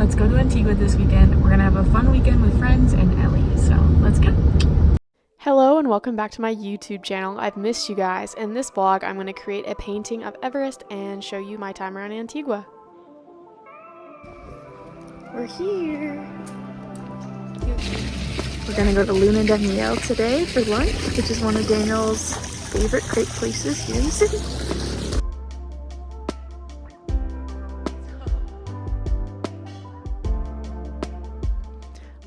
let's go to Antigua this weekend. We're gonna have a fun weekend with friends and Ellie, so let's go. Hello and welcome back to my YouTube channel. I've missed you guys. In this vlog, I'm going to create a painting of Everest and show you my time around Antigua. We're here. We're gonna go to Luna de Miel today for lunch, which is one of Daniel's favorite crepe places here in the city.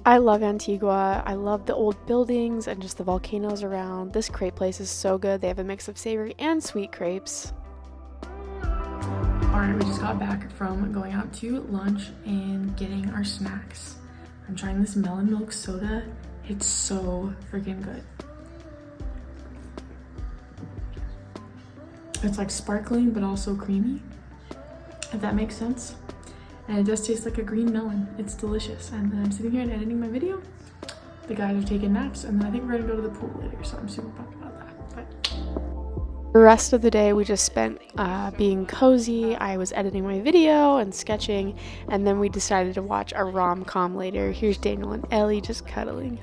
I love Antigua. I love the old buildings and just the volcanoes around. This crepe place is so good. They have a mix of savory and sweet crepes. Alright, we just got back from going out to lunch and getting our snacks. I'm trying this melon milk soda. It's so freaking good. It's like sparkling but also creamy, if that makes sense. And it does taste like a green melon. It's delicious. And then I'm sitting here and editing my video. The guys are taking naps, and then I think we're gonna go to the pool later, so I'm super pumped about that. But The rest of the day we just spent being cozy. I was editing my video and sketching, and then we decided to watch a rom-com later. Here's Daniel and Ellie just cuddling.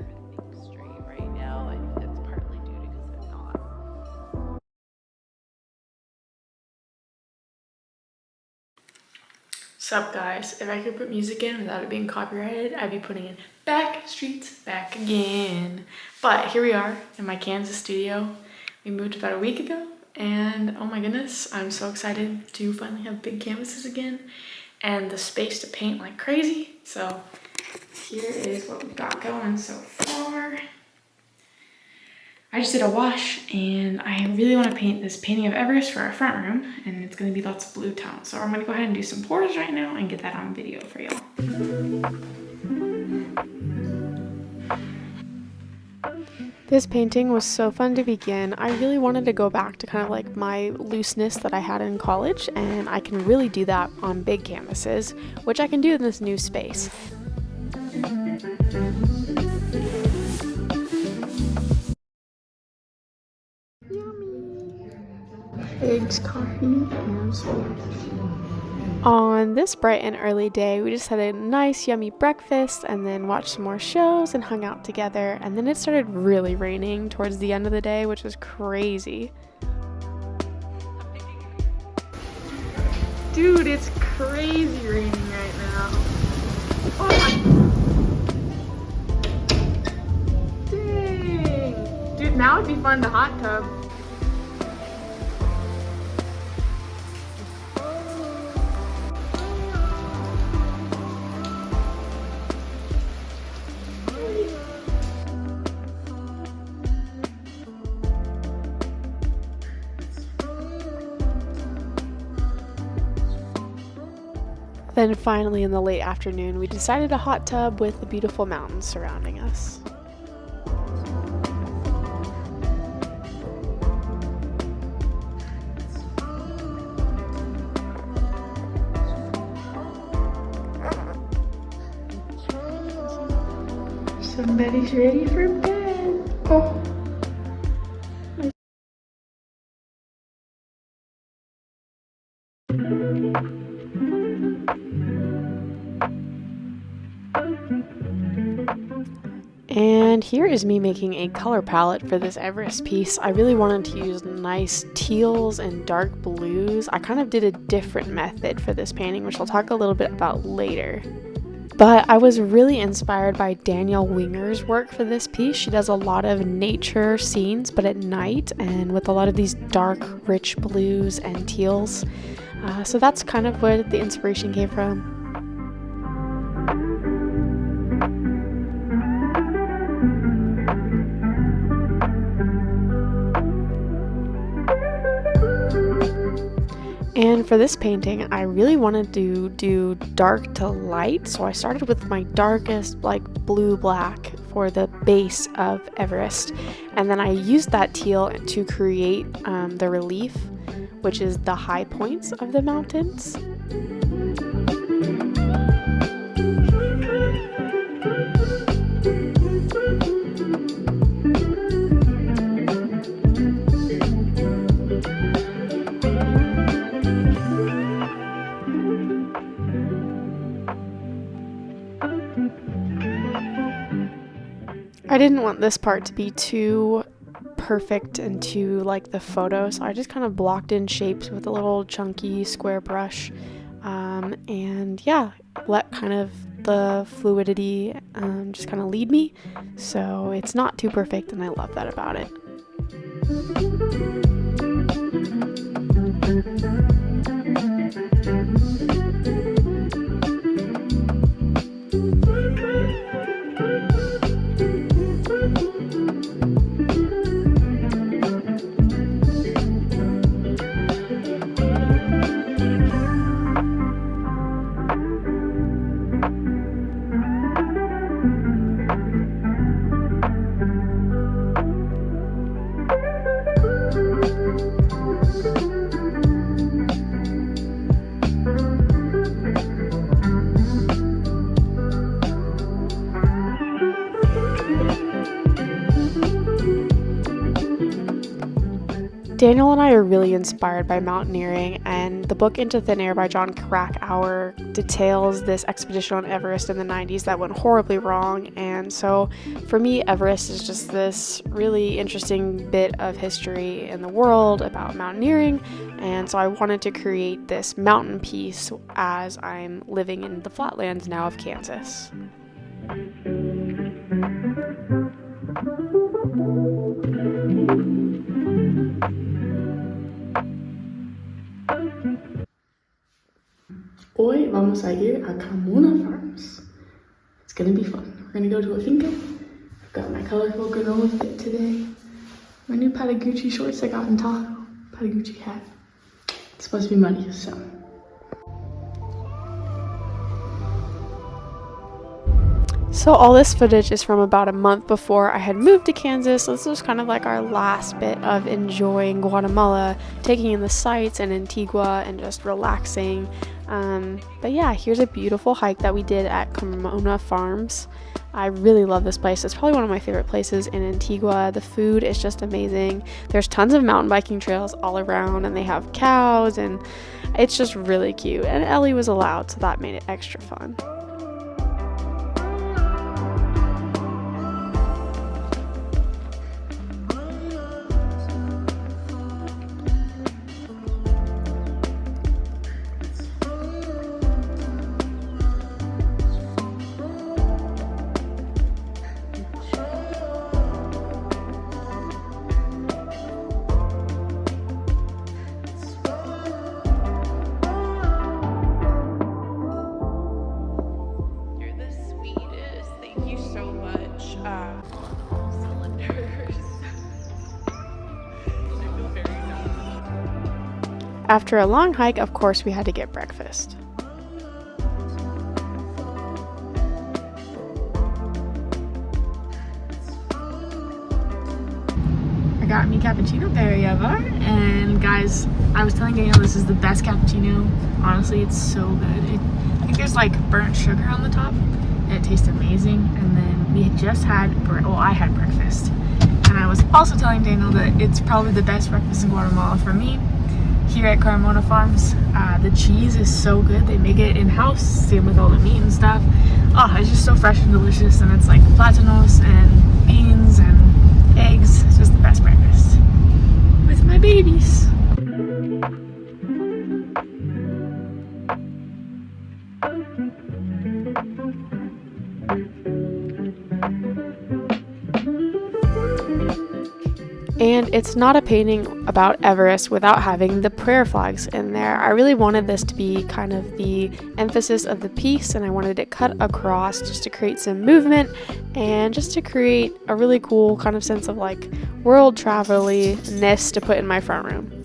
sup guys, if I could put music in without it being copyrighted, I'd be putting in Back Streets Back Again. But here we are in my Kansas studio. We moved about a week ago, and oh my goodness, I'm so excited to finally have big canvases again and the space to paint like crazy. So here is what we've got going so far. I just did a wash, and I really want to paint this painting of Everest for our front room, and it's going to be lots of blue tones. So I'm going to go ahead and do some pours right now and get that on video for y'all. This painting was so fun to begin. I really wanted to go back to kind of like my looseness that I had in college, and I can really do that on big canvases, which I can do in this new space. Eggs, coffee, and sweet. On this bright and early day, we just had a nice yummy breakfast and then watched some more shows and hung out together, and then it started really raining towards the end of the day, which was crazy. Dude, it's crazy raining right now. Oh my. Dang. Dude, now it'd be fun to hot tub. Then finally in the late afternoon, we decided to hot tub with the beautiful mountains surrounding us. Somebody's ready for bed. Oh. And here is me making a color palette for this Everest piece. I really wanted to use nice teals and dark blues. I kind of did a different method for this painting, which I'll talk a little bit about later. But I was really inspired by Danielle Winger's work for this piece. She does a lot of nature scenes, but at night, and with a lot of these dark, rich blues and teals. So that's kind of where the inspiration came from. And for this painting, I really wanted to do dark to light, so I started with my darkest, like blue-black for the base of Everest, and then I used that teal to create the relief, which is the high points of the mountains. didn't want this part to be too perfect and too like the photo, so I just kind of blocked in shapes with a little chunky square brush, and yeah, let kind of the fluidity just kind of lead me, so it's not too perfect, and I love that about it. Daniel and I are really inspired by mountaineering, and the book Into Thin Air by John Krakauer details this expedition on Everest in the 90s that went horribly wrong, and so for me, Everest is just this really interesting bit of history in the world about mountaineering, and so I wanted to create this mountain piece as I'm living in the flatlands now of Kansas. Hoy vamos a ir a Carmona Farms. It's gonna be fun. We're gonna go to a finca. I've got my colorful granola fit today. My new Patagucci shorts I got in Tahoe. Patagucci hat. It's supposed to be muddy, so. So all this footage is from about a month before I had moved to Kansas, so this was kind of like our last bit of enjoying Guatemala, taking in the sights and Antigua and just relaxing. But yeah, here's a beautiful hike that we did at Carmona Farms. I really love this place. It's probably one of my favorite places in Antigua. The food is just amazing. There's tons of mountain biking trails all around, and they have cows, and it's just really cute. And Ellie was allowed, so that made it extra fun. After a long hike, of course, we had to get breakfast. I got me cappuccino Perrier, and guys, I was telling Daniel this is the best cappuccino. Honestly, it's so good. I think there's like burnt sugar on the top, and it tastes amazing. And then we had just had, I had breakfast, and I was also telling Daniel that it's probably the best breakfast in Guatemala for me. Here at Carmona Farms, the cheese is so good. They make it in-house, same with all the meat and stuff. Oh, it's just so fresh and delicious, and it's like platanos and beans and eggs. It's just the best breakfast with my babies. And it's not a painting about Everest without having the prayer flags in there. I really wanted this to be kind of the emphasis of the piece, and I wanted it cut across just to create some movement and just to create a really cool kind of sense of like world travel-ness to put in my front room.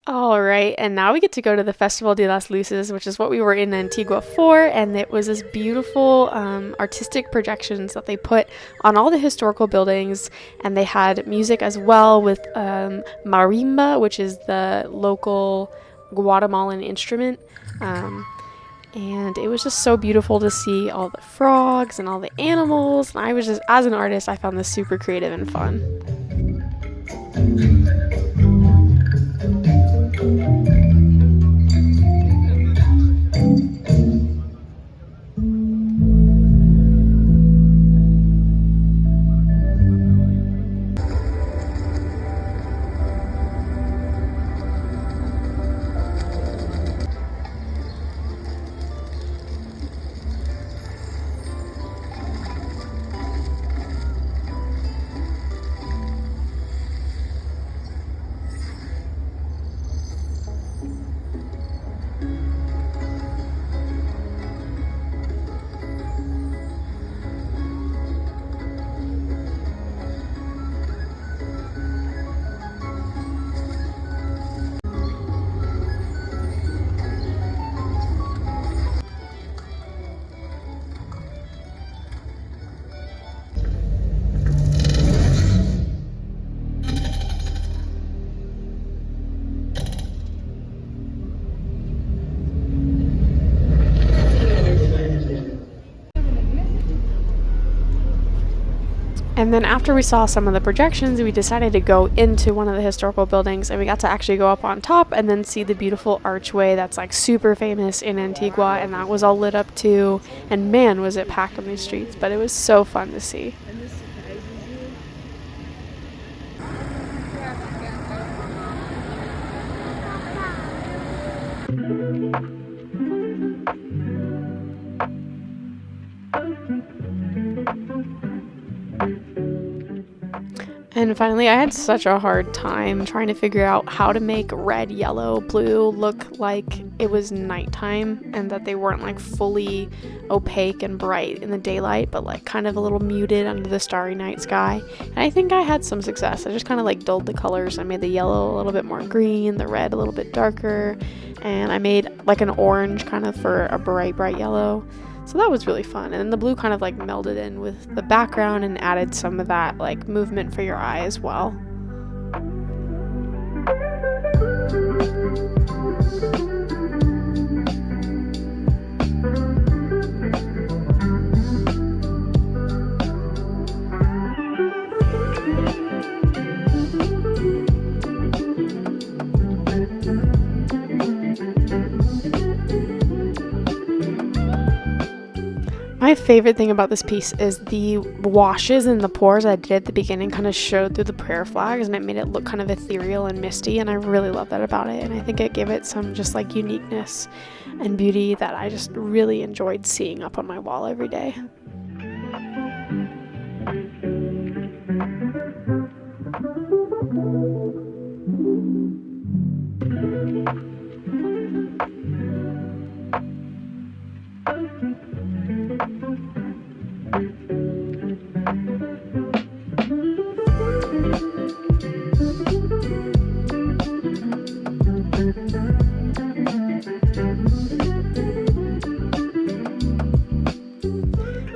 All right, and now we get to go to the Festival De Las Luzes, which is what we were in Antigua for, and it was this beautiful artistic projections that they put on all the historical buildings, and they had music as well with marimba, which is the local Guatemalan instrument. And it was just so beautiful to see all the frogs and all the animals. And I was just, as an artist, I found this super creative and fun. And then after we saw some of the projections, we decided to go into one of the historical buildings, and we got to actually go up on top and then see the beautiful archway that's like super famous in Antigua, and that was all lit up too. And man, was it packed on these streets, but it was so fun to see. And finally, I had such a hard time trying to figure out how to make red, yellow, blue look like it was nighttime and that they weren't like fully opaque and bright in the daylight, but like kind of a little muted under the starry night sky. And I think I had some success. I just kind of like dulled the colors. I made the yellow a little bit more green, the red a little bit darker, and I made like an orange kind of for a bright, bright yellow. So that was really fun. And then the blue kind of like melded in with the background and added some of that like movement for your eye as well. My favorite thing about this piece is the washes and the pours I did at the beginning kind of showed through the prayer flags, and it made it look kind of ethereal and misty, and I really love that about it. And I think it gave it some just like uniqueness and beauty that I just really enjoyed seeing up on my wall every day.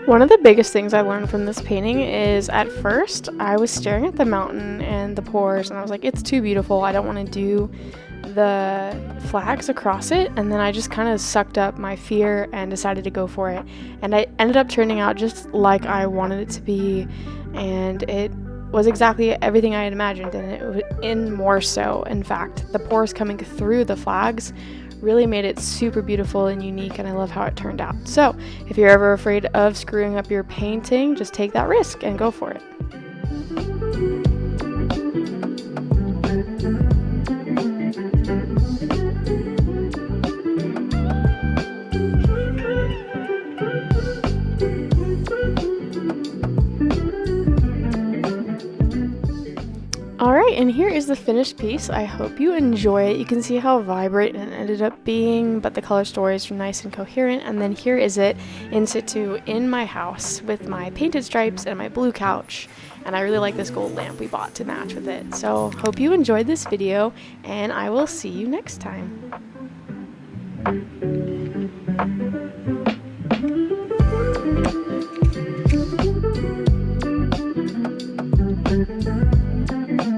One of the biggest things I learned from this painting is at first I was staring at the mountain and the pours and I was like, it's too beautiful, I don't want to do the flags across it, and then I just kind of sucked up my fear and decided to go for it, and it ended up turning out just like I wanted it to be, and it was exactly everything I had imagined, and it was in more so. In fact, the pours coming through the flags really made it super beautiful and unique, and I love how it turned out. So if you're ever afraid of screwing up your painting, just take that risk and go for it. Alright, and here is the finished piece. I hope you enjoy it. You can see how vibrant it ended up being, but the color stories are nice and coherent. And then here is it in situ in my house with my painted stripes and my blue couch. And I really like this gold lamp we bought to match with it. So hope you enjoyed this video, and I will see you next time.